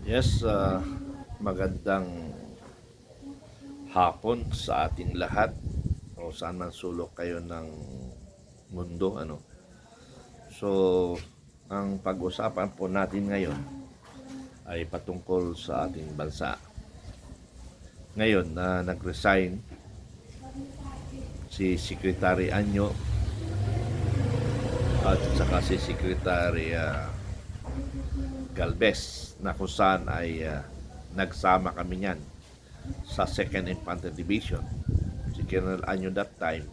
Yes, magandang hapon sa ating lahat o saan man sulok kayo ng mundo, ano. So, ang pag-usapan po natin ngayon ay patungkol sa ating bansa. Ngayon na nag-resign si Secretary Anyo at saka si Secretary Galvez, na kung saan ay nagsama kami niyan sa 2nd Infantry Division. Si Colonel Anyo that time,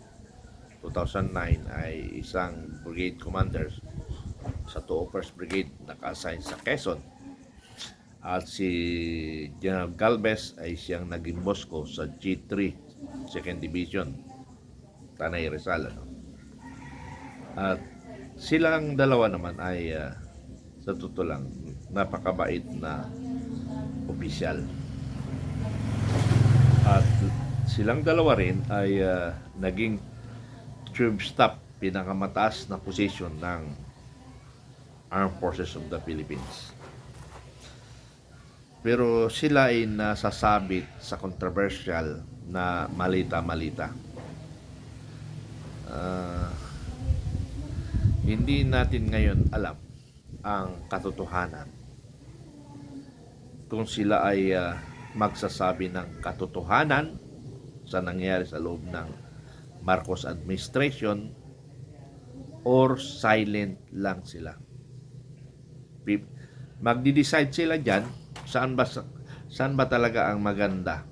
2009, ay isang brigade commander sa 201st Brigade, naka-assign sa Quezon. At si General Galvez ay siyang naging boss ko sa G3 2nd Division, Tanay Rizal, ano? At silang dalawa naman ay sa totoo lang napakabait na opisyal. At silang dalawa rin ay naging chief staff, pinakamataas na posisyon ng Armed Forces of the Philippines. Pero sila ay nasasabit sa controversial na malita-malita. Uh, Hindi natin ngayon alam ang katotohanan, kung sila ay magsasabi ng katotohanan sa nangyari sa loob ng Marcos administration or silent lang sila. Magdi-decide sila dyan saan ba talaga ang maganda,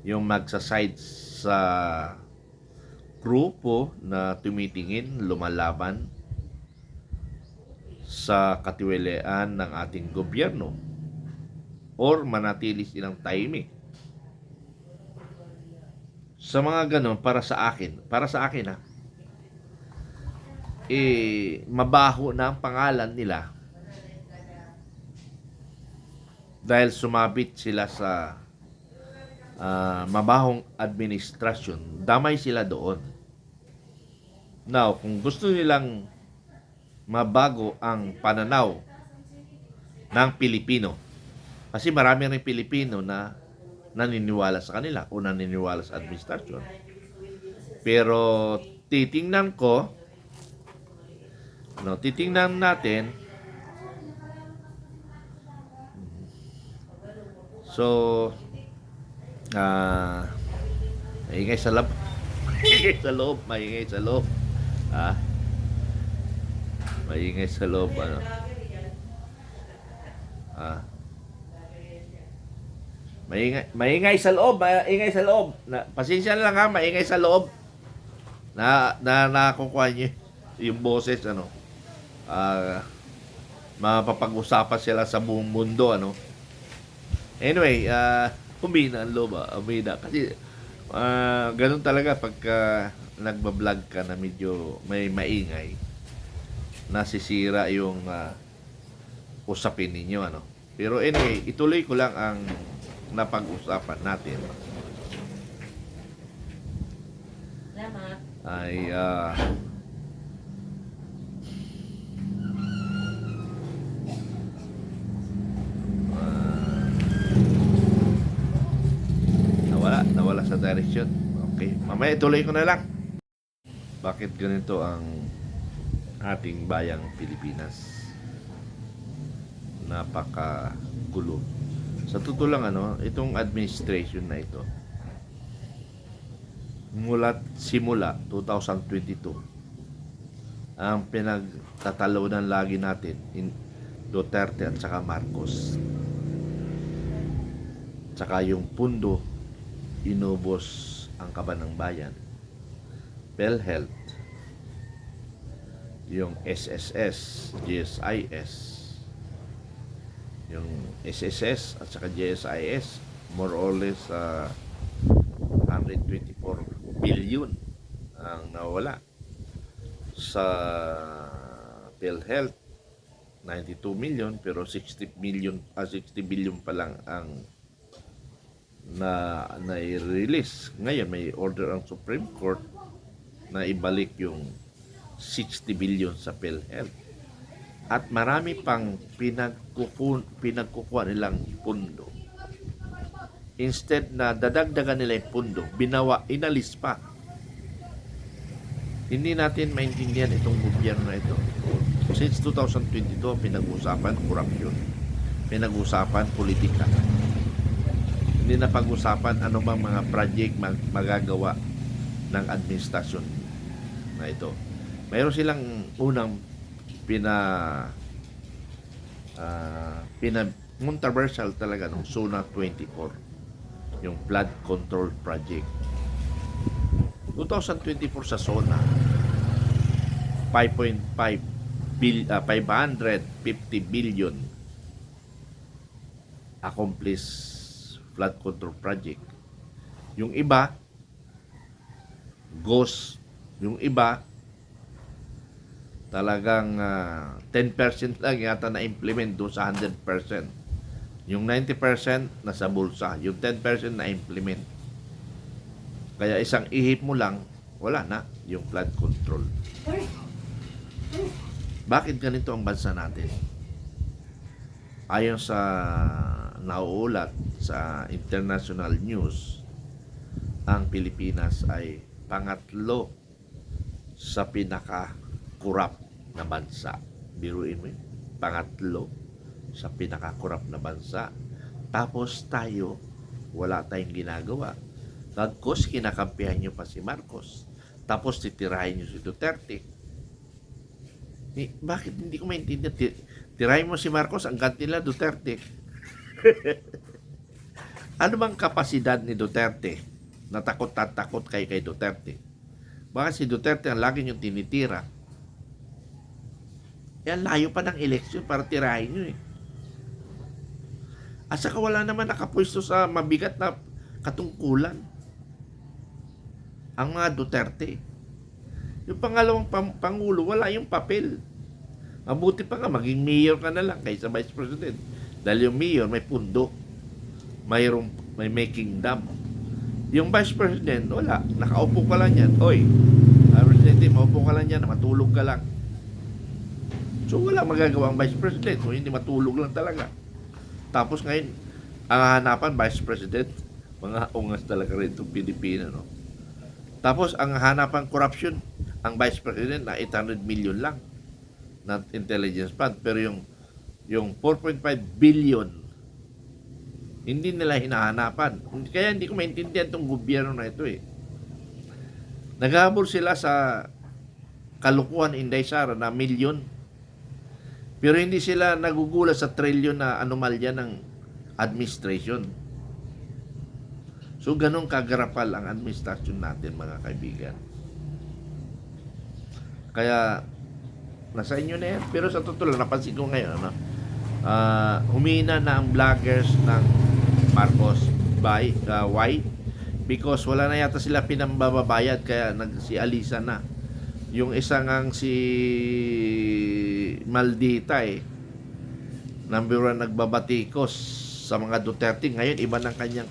yung magsaside sa grupo na tumitingin, lumalaban sa katiwalian ng ating gobyerno, or manatili silang tahimik. Sa mga ganon, para sa akin mabaho na ang pangalan nila dahil sumabit sila sa mabahong administrasyon. Damay sila doon. Now, kung gusto nilang mabago ang pananaw ng Pilipino, kasi marami rin Pilipino na naniniwala sa kanila o naniniwala sa administrasyon, pero titingnan natin. So, maingay sa loob. Maingay sa loob. Maingay sa loob, ano. Maingay sa loob, pasensya na lang ha, maingay sa loob. Nakukuha niyo yung boses, ano. Mapapag-usapan sila sa buong mundo, ano. Anyway, humina ang loob, humina. Kasi, ganun talaga pagka nagbablog ka na medyo may maingay, nasisira yung usapin ninyo, ano. Pero anyway, ituloy ko lang ang napag-usapan natin. Ay nawala sa direction. Okay, mamaya ituloy ko na lang. Bakit ganito ang ating bayang Pilipinas? Napakagulo. Sa totoo lang, ano, itong administration na ito, simula 2022, ang pinagtatalunan lagi natin in Duterte at saka Marcos. Saka yung pundo, inubos ang kaban ng bayan. PhilHealth, yung SSS, GSIS, yung SSS at saka GSIS, more or less 124 billion ang nawala. Sa PhilHealth, 92 million, pero 60 billion pa lang ang na-release. Ngayon may order ang Supreme Court na ibalik yung 60 billion sa PhilHealth. at marami pang pinagkukuha nilang pundo. Instead na dadagdagan nila yung pundo, inalis pa. Hindi natin maintindihan itong gobyerno na ito. Since 2022, pinag-usapan korupsyon, pinag-usapan politika. Hindi na pag-usapan ano bang mga project magagawa ng administrasyon na ito. Mayroon silang unang controversial talaga ng SUNA 24, yung flood control project. 2024 sa SONA, 550 billion accomplished flood control project. Yung iba, ghost. Yung iba, talagang 10% lang yata na-implement doon sa 100%. Yung 90% nasa bulsa. Yung 10% na-implement. Kaya isang ihip mo lang, wala na yung flood control. Bakit ganito ang bansa natin? Ayon sa nauulat sa international news, ang Pilipinas ay pangatlo sa pinaka-corrupt na bansa. Biruin mo yun, pangatlo sa pinaka-corrupt na bansa. Tapos tayo, wala tayong ginagawa. Bagkus, kinakampihan nyo pa si Marcos. Tapos titirahin nyo si Duterte. Bakit hindi ko maintindihan? Tirahin mo si Marcos, ang ganti nila Duterte. Ano bang kapasidad ni Duterte na takot kay Duterte? Baka si Duterte ang lagi niyong tinitira. Yan, layo pa ng eleksyon para tirahin nyo eh. At saka wala naman nakapwesto sa mabigat na katungkulan ang mga Duterte. Yung pangalawang pangulo, wala yung papel. Mabuti pa nga, maging mayor ka na lang kaysa vice president. Dahil yung mayor may pundo, may making dam. Yung vice president, wala. Nakaupo ka lang yan. Oy, presidente, maupo ka lang yan, matulog ka lang. So wala magagawa ang vice president kung hindi matulog lang talaga. Tapos ngayon, ang hanapan, vice president, mga ungas talaga rin itong Pilipino, no? Tapos, ang hanapan corruption, ang vice president na 800 million lang na intelligence fund. Pero yung 4.5 billion, hindi nila hinahanapan. Kaya hindi ko maintindihan itong gobyerno na ito eh. Naghabol sila sa kalukuhan Inday Sara na milyon. Pero hindi sila nagugula sa trilyon na anomalya ng administration. So, ganun kagarapal ang administrasyon natin, mga kaibigan. Kaya, nasa inyo na yan. Pero sa totoo lang, napansin ko ngayon, humina na ang vloggers ng Marcos. Why? Because wala na yata sila pinambabayad, kaya si Alisa na. Yung isang ang si Maldita number 1 nagbabatikos sa mga Duterte. Ngayon, iba ng kanyang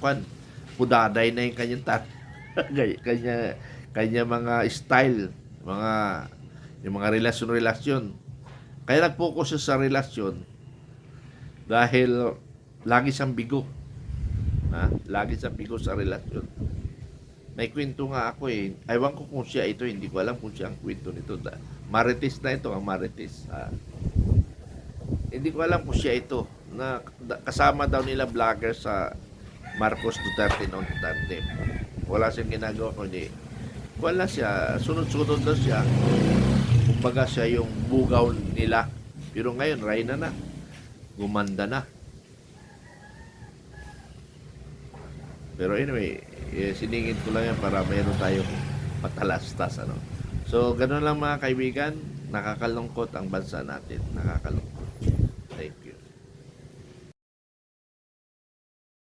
pudaday na yung kanyang kanya mga style, yung mga relasyon. Kaya nag-focus siya sa relasyon dahil lagi siyang bigo. Lagi siyang bigo sa relasyon. May kwento nga ako eh. Aywan ko kung siya ito, hindi ko alam kung siya ang kwento nito. Marites na ito, ang Marites. Hindi ko alam kung siya ito. Kasama daw nila vlogger sa Marcos Duterte noong Duterte. Wala siyang ginagawa kundi wala siya, sunod-sunod na siya. Kumbaga siya yung bugaw nila. Pero ngayon, Rayna na. Gumanda na. Pero anyway, siningit ko lang yan para mayroon tayong patalastas. So, ganun lang mga kaibigan. Nakakalungkot ang bansa natin. Nakakalungkot.